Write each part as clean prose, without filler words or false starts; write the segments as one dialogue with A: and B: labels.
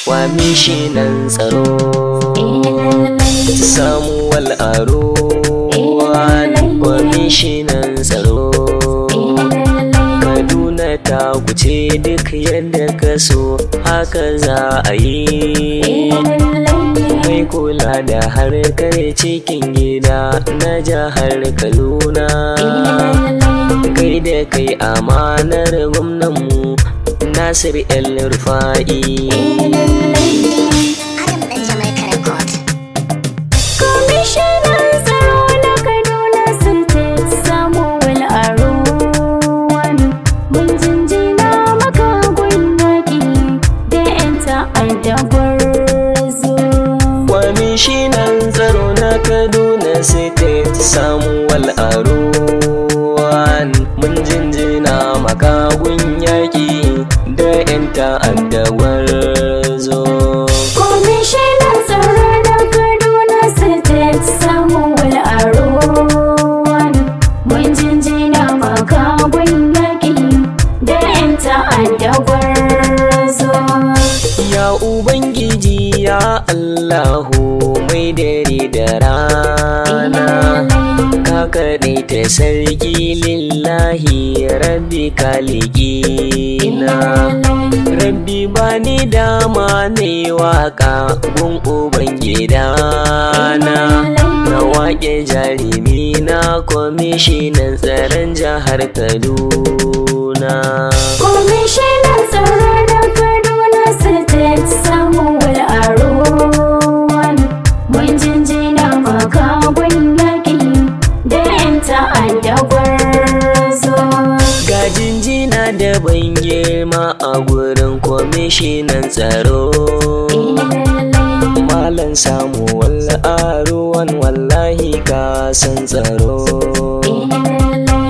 A: kwamishinan tsaro Samuel Aruwan kwamishinan tsaro Kaduna ta wuce duk yadda ka so haka za a yi mai kula da harkar cikin gida na jihar Kaduna kai da kai amanar gwamnanmu Nasir El-Rufai.
B: Kwamishinan tsaro na Kaduna State Samuel Aruwan mun jinjina maka gun yaƙi da 'yan ta'adda gwarzo.
A: Kwamishinan tsaro na Kaduna State Samuel Aruwan mun jinjina maka gun yaƙi da 'yan ta'adda gwarzo.
B: Kwamishinan tsaro na Kaduna State Samuel Aruwan mun jinjina maka gun yaƙi da 'yan ta'adda gwarzo.
A: Ya Ubangiji ya Allahu mai dare da rana ka kaɗaita sarki lillahi rabbi kaligina rabbi bani dama ne waka gun ubangidana na waƙe jarumi na kwamishinan tsaron jihar Kaduna.
B: Kwamishinan tsaro na Kaduna State Samuel Aruwan mun jinjina maka gun yaƙi da 'yan ta'adda gwarzo.
A: Ga jinjina da ban girma a gurin kwamishinan tsaro Malam Samuel Aruwan wallahi ka san tsaro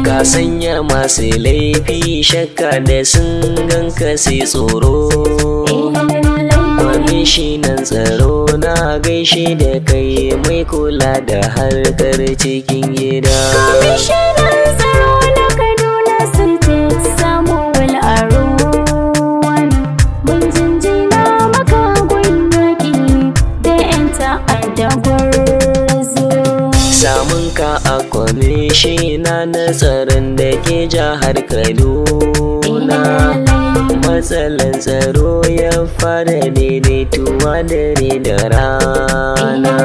A: ka sanya masu laifi shakka da sun ganka sai tsoro kwamishinan tsaro na gaishe da kai mai kula da harkar cikin gida.
B: Kwamishinan tsaro na Kaduna State Samuel Aruwan mun jinjina maka gun yaƙi da 'yan ta'adda gwarzo.
A: Samun ka a kwamishina na tsaron da ke jihar Kaduna matsalan tsaro ya fara daidaituwa dare da rana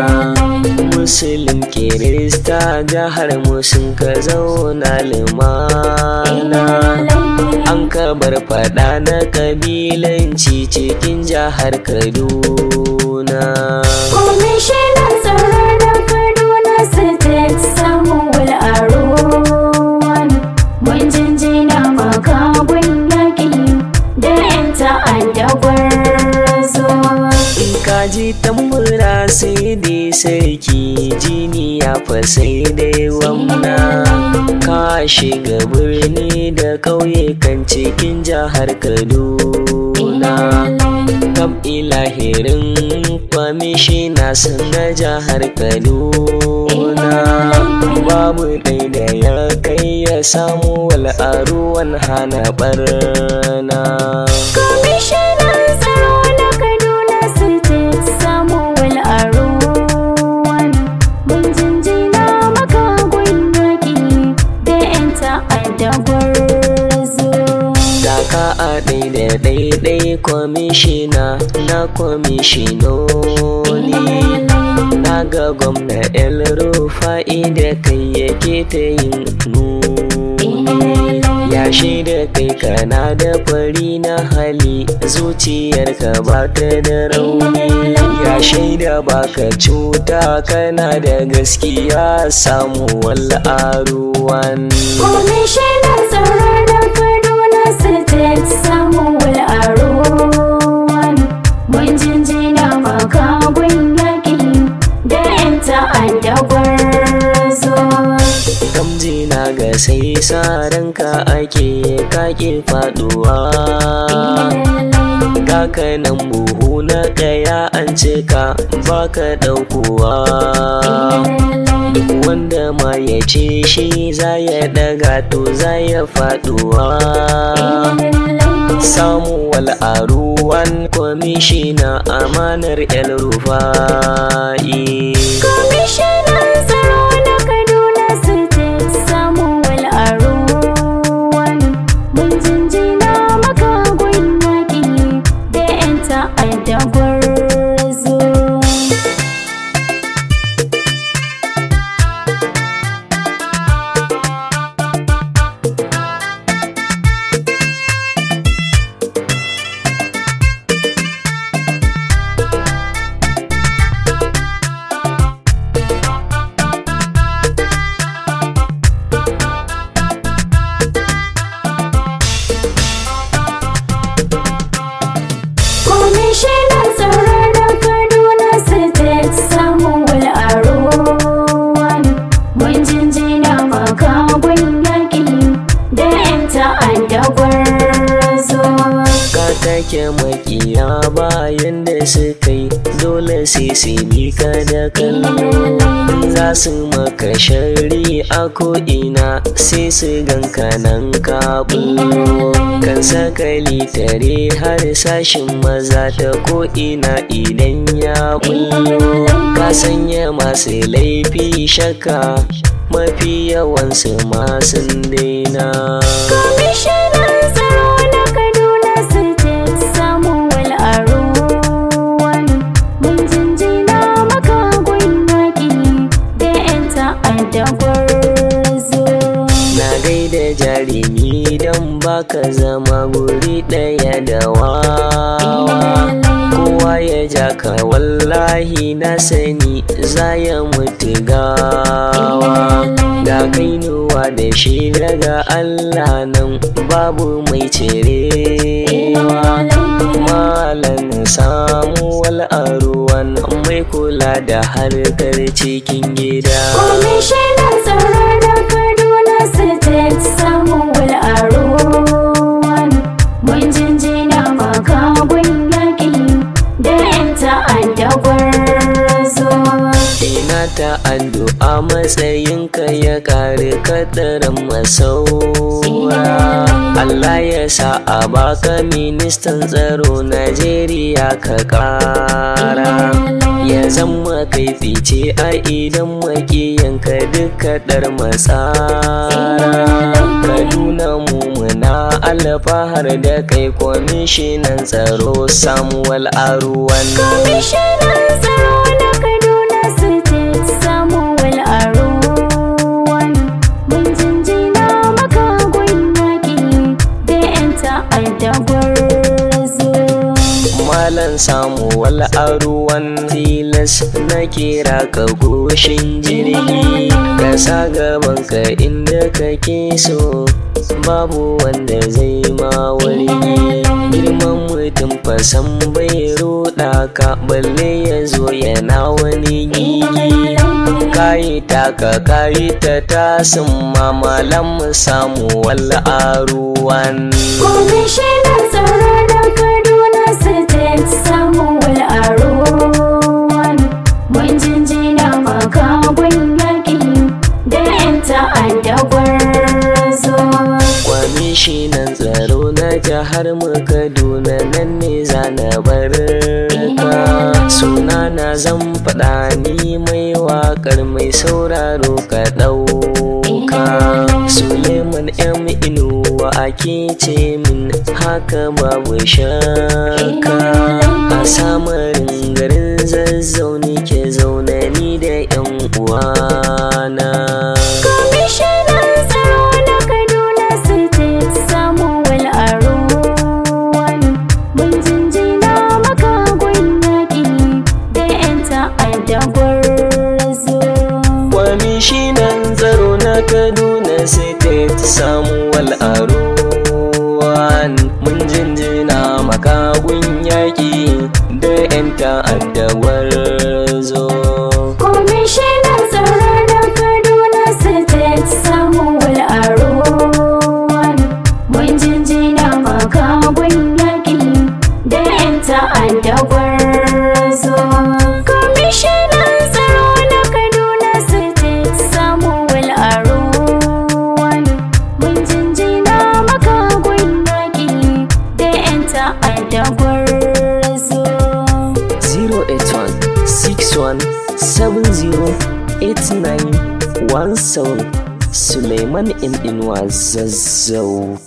A: Musulun Kirista jihar mu sun ka zauna lumana an ka bar fada na kabilanci cikin jihar Kaduna.
B: Kwamishinan tsaro na Kaduna State Samuel Aruwan mun jinjina maka gun yaƙi da 'yan ta'adda gwarzo.
A: In ka ji tambura sai dai sarki jini ya fa sai dai wamna ka shiga birni da ƙauye kan cikin jihar Kaduna kam ilahirin kwamishina na jihar Kaduna babu ɗai da ya kai ya samu Aruwan hana barna.
B: Kwamishinan tsaro na Kaduna State Samuel Aruwan mun jinjina maka gun yaƙi da 'yan ta'adda gwarzo.
A: Daka a ɗai kwamishina na kwamishinoni na ga gwamna El-Rufai da kai yake ta yin nuni ya shaida kai kana da fari na hali zuciyarka ba ta da rauni ya shaida baka cuta kana da gaskiya Samuel Aruwan.
B: Kwamishinan tsaro na Kaduna State Samuel Aruwan mun jinjina maka gun yaƙi da 'yan ta'adda gwarzo.
A: Gamjina ga sai saranka ake kake faduwa kaka nan buhu na kaya an cika baka daukowa duk wanda ma ya ce shi za ya daga to za ya faduwa Samuwal Aruwan kwamishina amanar El Rufai.
B: Kwamishinan tsaro na Kaduna State Samuwal Aruwan, mun jinjina maka gun yaƙi da 'yan ta'adda gwarzo. Kwamishinan tsaro na Kaduna State Samuwal Aruwan, mun jinjina maka gun yaƙi da 'yan ta'adda gwarzo.
A: Ka take makiya bayan da suka yi dole sai su bi ka da kallo. Za su maka shari a ko'ina sai su ganka nan ka bullo. Kan sakali tare har sashin maza ta ko'ina idan ya bullo. Ka sanya masu laifi shakka mafi yawansu masu daina.
B: Kwamishinan tsaro na Kaduna State Samuwal Aruwan, mun jinjina maka gun yaƙi da 'yan ta'adda gwarzo.
A: Na gaida jarumi don baka zama guri ɗaya da wawa. Kowa ya ja ka wallahi na sani za ya mutu gawa. Ga kainuwa da shi daga Allah nan babu mai cirewa. Malam Samuwal Aruwan mai kula da harkar cikin gida.
B: Kwamishinan tsaro na Kaduna State Samuwal Aruwan, mun jinjina maka gun yaƙi da 'yan ta'adda gwarzo.
A: Ina ta addu'a matsayinka ya ƙare kadarin masaura. Allah ya sa a baka ministan tsaro Najeriya ka ƙara. Ya zama kai fice a idan makiyanka duka ɗar matsara. Kaduna mu muna alfahar da kai kwamishinan tsaro Samuwal Aruwan.
B: Kwamishinan tsaro na Kaduna State Samuwal Aruwan, mun jinjina maka gun yaƙi da 'yan ta'adda gwarzo.
A: Malam Samuwal Aruwan tilas na kira ka goshin jirgi. Ka sa gabanka inda kake so babu wanda zai ma wargi. Girman mutum fasan bai ruɗa ka balle ya zo yana wani gigi. Kayi taka kayi ta tasin ma Malam Samuwal Aruwan.
B: Kwamishinan tsaro na Kaduna State Samuwal Aruwan, mun jinjina maka gun yaƙi da 'yan ta'adda gwarzo.
A: Kwamishinan tsaro na jihar mu Kaduna nan ne zana barka. Sunana zan faɗa ni mai waƙar mai sauraro ka ɗauka. Suleiman M Inuwa ake ce min haka babu shakka. A samarin garin Zazzau ke zaune ni da 'yan uwana.
B: Kwamishinan tsaro na Kaduna State Samuwal Aruwan, mun jinjina maka gun yaƙi da 'yan ta'adda gwarzo.
A: Kwamishinan tsaro na Kaduna State Samuwal Aruwan, mun jinjina maka gun yaƙi da 'yan ta'adda gwarzo.
B: Kwamishinan tsaro na Kaduna State Samuwal Aruwan, mun jinjina maka gun yaƙi da 'yan ta'adda gwarzo. Kwamishinan tsaro na Kaduna State Samuwal Aruwan, mun jinjina maka gun yaƙi da
A: 081708917 Suleiman M. Inuwa Zazzau.